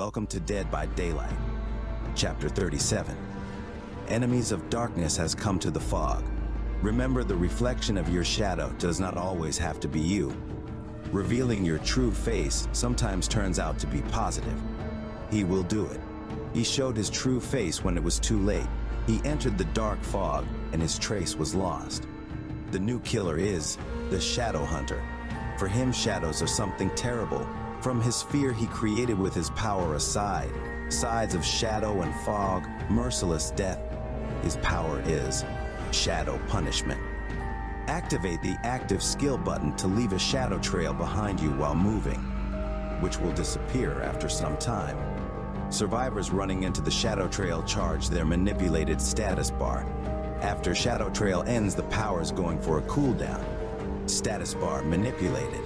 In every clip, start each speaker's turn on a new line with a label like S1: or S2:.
S1: Welcome to Dead by Daylight. Chapter 37. Enemies of darkness has come to the fog. Remember, the reflection of your shadow does not always have to be you. Revealing your true face sometimes turns out to be positive. He will do it. He showed his true face when it was too late. He entered the dark fog and his trace was lost. The new killer is the Shadow Hunter. For him, shadows are something terrible. From his fear he created with his power aside, sides of shadow and fog, merciless death. His power is shadow punishment. Activate the active skill button to leave a shadow trail behind you while moving, which will disappear after some time. Survivors running into the shadow trail charge their manipulated status bar. After shadow trail ends, the power is going for a cooldown. Status bar manipulated.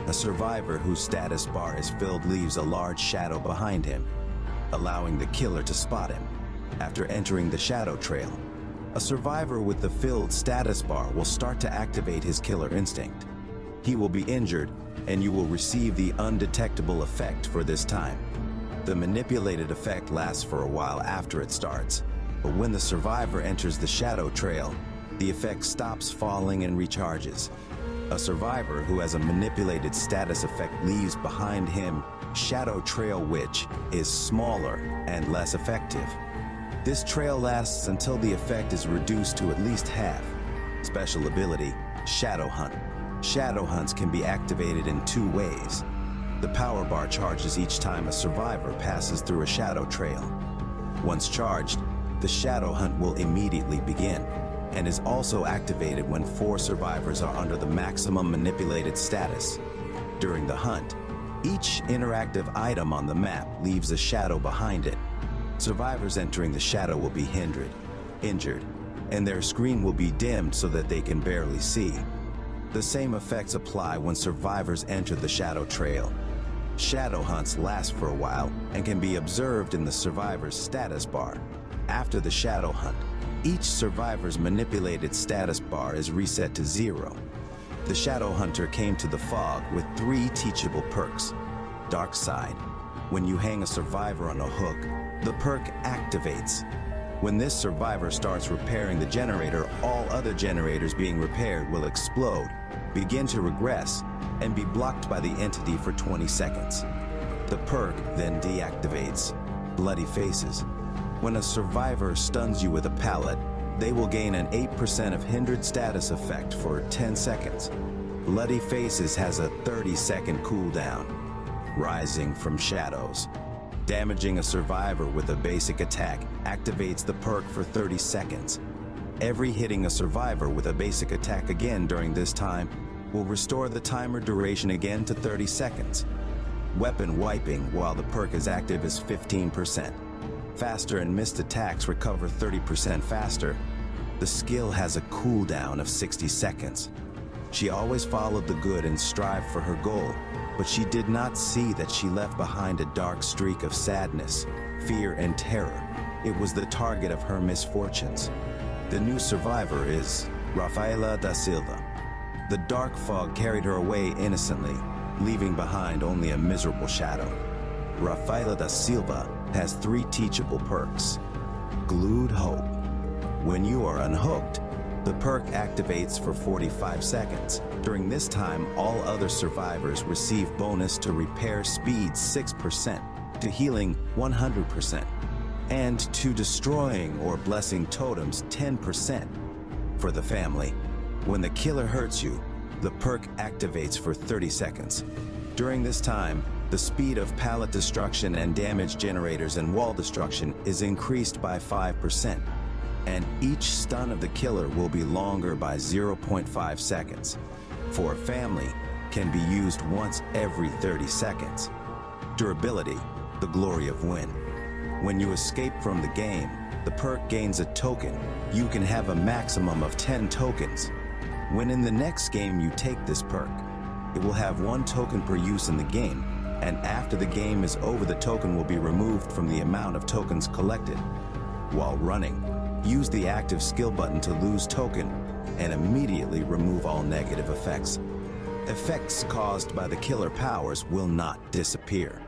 S1: A survivor whose status bar is filled leaves a large shadow behind him, allowing the killer to spot him. After entering the shadow trail, a survivor with the filled status bar will start to activate his killer instinct. He will be injured, and you will receive the undetectable effect for this time. The manipulated effect lasts for a while after it starts, but when the survivor enters the shadow trail, the effect stops falling and recharges. A survivor who has a manipulated status effect leaves behind him shadow trail, which is smaller and less effective. This trail lasts until the effect is reduced to at least half. Special ability, Shadow Hunt. Shadow hunts can be activated in two ways. The power bar charges each time a survivor passes through a shadow trail. Once charged, the Shadow Hunt will immediately begin, and is also activated when 4 survivors are under the maximum manipulated status. During the hunt, each interactive item on the map leaves a shadow behind it. Survivors entering the shadow will be injured, and their screen will be dimmed so that they can barely see. The same effects apply when survivors enter the shadow trail. Shadow hunts last for a while and can be observed in the survivor's status bar. After the shadow hunt, each survivor's manipulated status bar is reset to 0. The Shadow Hunter came to the fog with 3 teachable perks. Dark Side. When you hang a survivor on a hook, the perk activates. When this survivor starts repairing the generator, all other generators being repaired will explode, begin to regress, and be blocked by the entity for 20 seconds. The perk then deactivates. Bloody Faces. When a survivor stuns you with a pallet, they will gain an 8% of hindered status effect for 10 seconds. Bloody Faces has a 30-second cooldown. Rising from Shadows. Damaging a survivor with a basic attack activates the perk for 30 seconds. Every hitting a survivor with a basic attack again during this time will restore the timer duration again to 30 seconds. Weapon Wiping while the perk is active is 15%. Faster and missed attacks recover 30% faster. The skill has a cooldown of 60 seconds. She always followed the good and strived for her goal, but she did not see that she left behind a dark streak of sadness, fear, and terror. It was the target of her misfortunes. The new survivor is Rafaela da Silva. The dark fog carried her away innocently, leaving behind only a miserable shadow. Rafaela da Silva has 3 teachable perks. Glued Hope. When you are unhooked, the perk activates for 45 seconds. During this time, all other survivors receive bonus to repair speed 6%, to healing 100%, and to destroying or blessing totems 10%. For the family, when the killer hurts you, the perk activates for 30 seconds. During this time, the speed of pallet destruction and damage generators and wall destruction is increased by 5%, and each stun of the killer will be longer by 0.5 seconds. For a family, can be used once every 30 seconds. Durability, the glory of win. When you escape from the game, the perk gains a token. You can have a maximum of 10 tokens. When in the next game you take this perk, it will have 1 token per use in the game, and after the game is over, the token will be removed from the amount of tokens collected. While running, use the active skill button to lose token and immediately remove all negative effects. Effects caused by the killer powers will not disappear.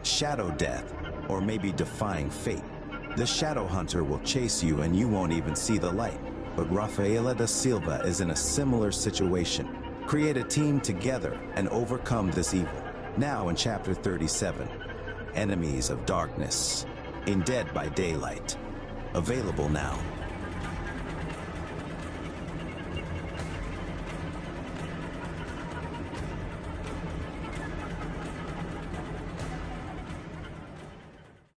S1: shadow death, or maybe defying fate. The Shadow Hunter will chase you and you won't even see the light. But Rafaela da Silva is in a similar situation. Create a team together and overcome this evil. Now in Chapter 37, Enemies of Darkness, in Dead by Daylight. Available now.